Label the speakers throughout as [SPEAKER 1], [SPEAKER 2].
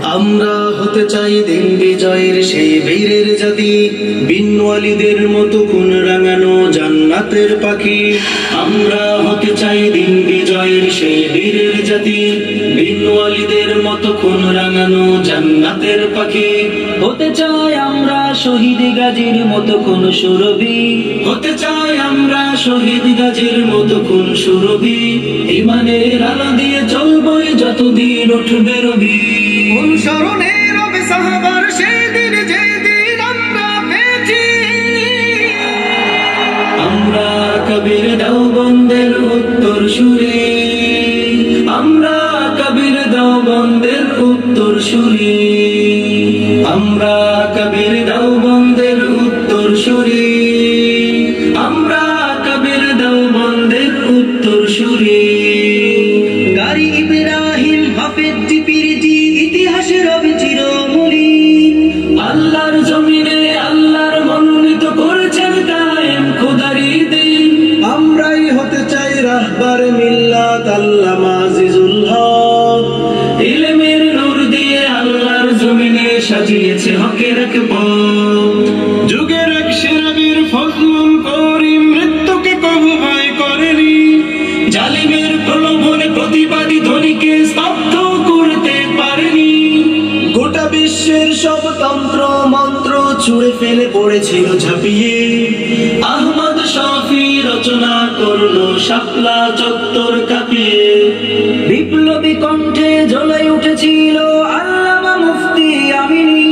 [SPEAKER 1] আমরা হতে চাই দিন বিজয়ের সেই বীরের জাতি, বিন ওয়ালিদের মতো খুন রাঙানো জান্নাতের পাখি। আমরা হতে চাই দিন বিজয়ের সেই বীরের জাতি, বিন ওয়ালিদের মতো খুন রাঙানো জান্নাতের পাখি।
[SPEAKER 2] হতে চাই আমরা শহীদ গাজীর মতো খুন সুরভি,
[SPEAKER 1] হতে চাই আমরা শহীদ গাজীর মতো খুন সুরভি। ইমানের আলো দিয়ে চলবই যতদিন উঠবে রবি।
[SPEAKER 3] অনুসরণে রবে সাহাবার সেদিন যেদিন আমরা পেয়েছি।
[SPEAKER 1] আমরা কবির দেওবন্দের উত্তর সুরে, আমরা কবির দেওবন্দের উত্তর সুরে, আমরা কবির দেওবন্দের উত্তর সুরে, আমরা কবির দেওবন্দের উত্তর সুরে।
[SPEAKER 2] গারি ইব্রাহিম হাফেজ জিপিরজি ইতিহাসে রবে চিরমলিন।
[SPEAKER 1] আল্লাহর জমিনে আল্লাহর মনোনীত করেছেন কায়েম খোদারি দিন। আমরাই হতে চাই রাহবার মিল্লাত আল্লামা আজিজুল হক। ইলমের নূর দিয়ে আল্লাহর জমিনে সাজিয়েছে হকের এক পথ। যুগের এক সেরা বীর ফজলুল করিম মৃত্যুকে কবু ভয় করেনি। জালিমের প্রলোভনে প্রতিবাদী ধ্বনিকে স্তব্ধ করতে পারেনি। গোটা বিশ্বের সব তন্ত্র মন্ত্র ছুঁড়ে ফেলে পড়েছিল ঝাঁপিয়ে। আহমদ শফি রচনা করলো শাপলা চত্বর কাঁপিয়ে।
[SPEAKER 2] বিপ্লবী কণ্ঠে জ্বলে উঠেছিল আল্লামা মুফতি আমিনী।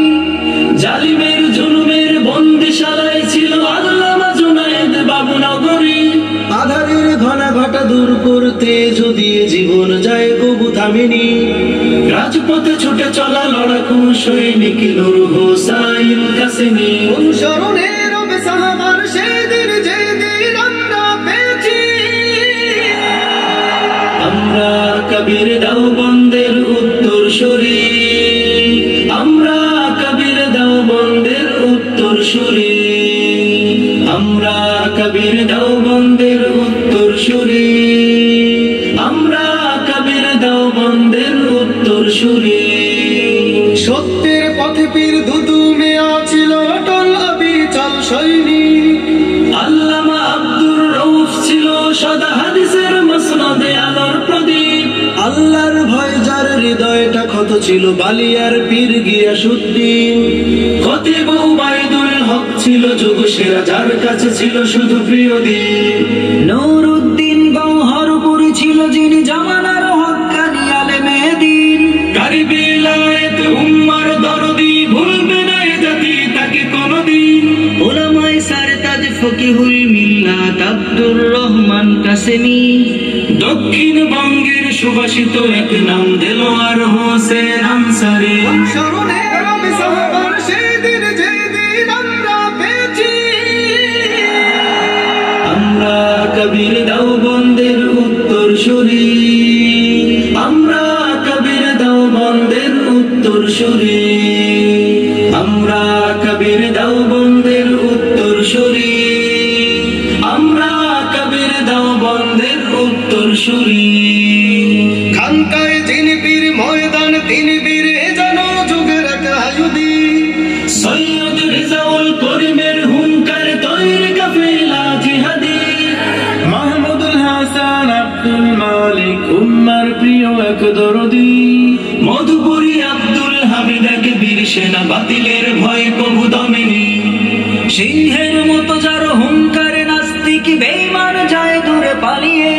[SPEAKER 1] জালিমের জুলুমের বন্দিশালায় ছিল আল্লামা জুনায়েদ বাবুনগরী। আধারের ঘনা ঘটা দূর করতে যদি জীবন যায় কবু থামেনি। রাজপথে ছুটে চলা লড়াকু সৈনিক নূর হোসাইন কাসেমি।
[SPEAKER 3] অনুসরণে রবে সাহাবার সেদিন যেদিন আমরা পেয়েছি।
[SPEAKER 1] আমরা কবির দেওবন্দের উত্তর সুরি, আমরা কবির দেওবন্দের উত্তর সুরি, আমরা কবির দেওবন্দের উত্তর সুরি, আমরা কবির দেওবন্দের উত্তর সুরি।
[SPEAKER 3] সত্যের পথে পীর দুদুমে আছিল অটল অবিচল সৈনিক।
[SPEAKER 1] আল্লামা আব্দুর রউফ ছিল সদা হাদিসের মসনদে আলোর প্রদীপ। আল্লাহর ভয় যার হৃদয়টা ক্ষত ছিল বালিয়ার পীর গিয়াসউদ্দিন। খতিব উবাইদুল হক ছিল যুগ সেরা যার কাছে ছিল শুধু প্রিয় দিন।
[SPEAKER 2] নুরউদ্দিন গওহরপুরী ছিল যিনি জামানার হক্কানি আলেমে দ্বীন।
[SPEAKER 1] কারি বিলায়েত উম্মার দরদি ভুলবে না এ জাতি তাকে কোনদিন।
[SPEAKER 2] উলামায়ে সারতাজ ফকিহুল মিল্লাত আব্দুর রহমান কাসেমি।
[SPEAKER 1] দক্ষিণবঙ্গের সুবাসিত এক নাম দেলোয়ার হোসেন আনসারী।
[SPEAKER 3] অনুসরণে রবে সাহাবার সেদিন যেদিন আমরা পেয়েছি।
[SPEAKER 1] আমরা কবির দেওবন্দের উত্তর সুরি, আমরা কবির দেওবন্দের উত্তর সুরি, আমরা কবির দেওবন্দের উত্তর সুরি, আমরা কবির দেওবন্দের উত্তর সুরি।
[SPEAKER 3] খানকায় যিনি বীর ময়দান তিনি বীর এ যেন যুগের এক আয়ুধী।
[SPEAKER 1] সৈয়দ রেজাউল করিমের হুঙ্কার তৈরি কাফেলা জিহাদি। মাহমুদুল হাসান আব্দুল মালিক উম্মার প্রিয় এক দরদি। মধুপুরী আব্দুল হামিদ এক বীর সেনা বাতিলের ভয় কবু দমেনি।
[SPEAKER 2] সিংহের মতো যার হুঙ্কারে নাস্তিক বেঈমান যায় দূরে পালিয়ে।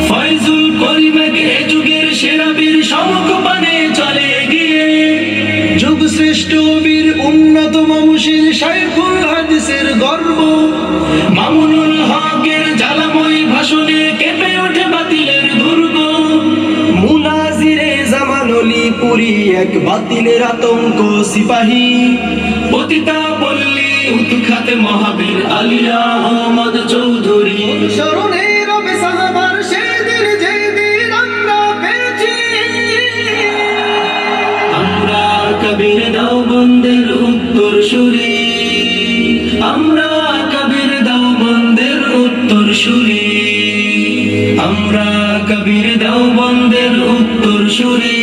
[SPEAKER 1] ফয়জুল করিম এক এ যুগের সেরা বীর সমকপানে চলে এগিয়ে। যুগ শ্রেষ্ঠ বীর উন্নত মমশিল শাইখুল হাদিসের গর্ব। মামুনুল হকের জ্বালাময় ভাষণে কেঁপে ওঠে বাতিলের দুর্গ। মুনাজিরে জামানলি পুরী এক বাতিলের আতঙ্ক সিপাহী। পতিতা পল্লী উৎখাতে মহাবীর আলিয়া আহমদ চৌধুরী।
[SPEAKER 3] অনুসরণে রবে সাহাবার সেদিন যেদিন আমরা পেয়েছি।
[SPEAKER 1] আমরা কবির দেওবন্দের উত্তর সুরি, আমরা কবির দেওবন্দের উত্তর সুরি, আমরা কবির দেওবন্দের উত্তর সুরি,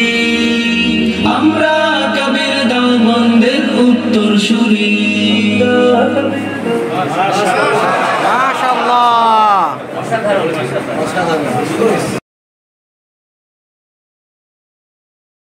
[SPEAKER 1] আমরা তোর শরীর।
[SPEAKER 4] মাশাআল্লাহ।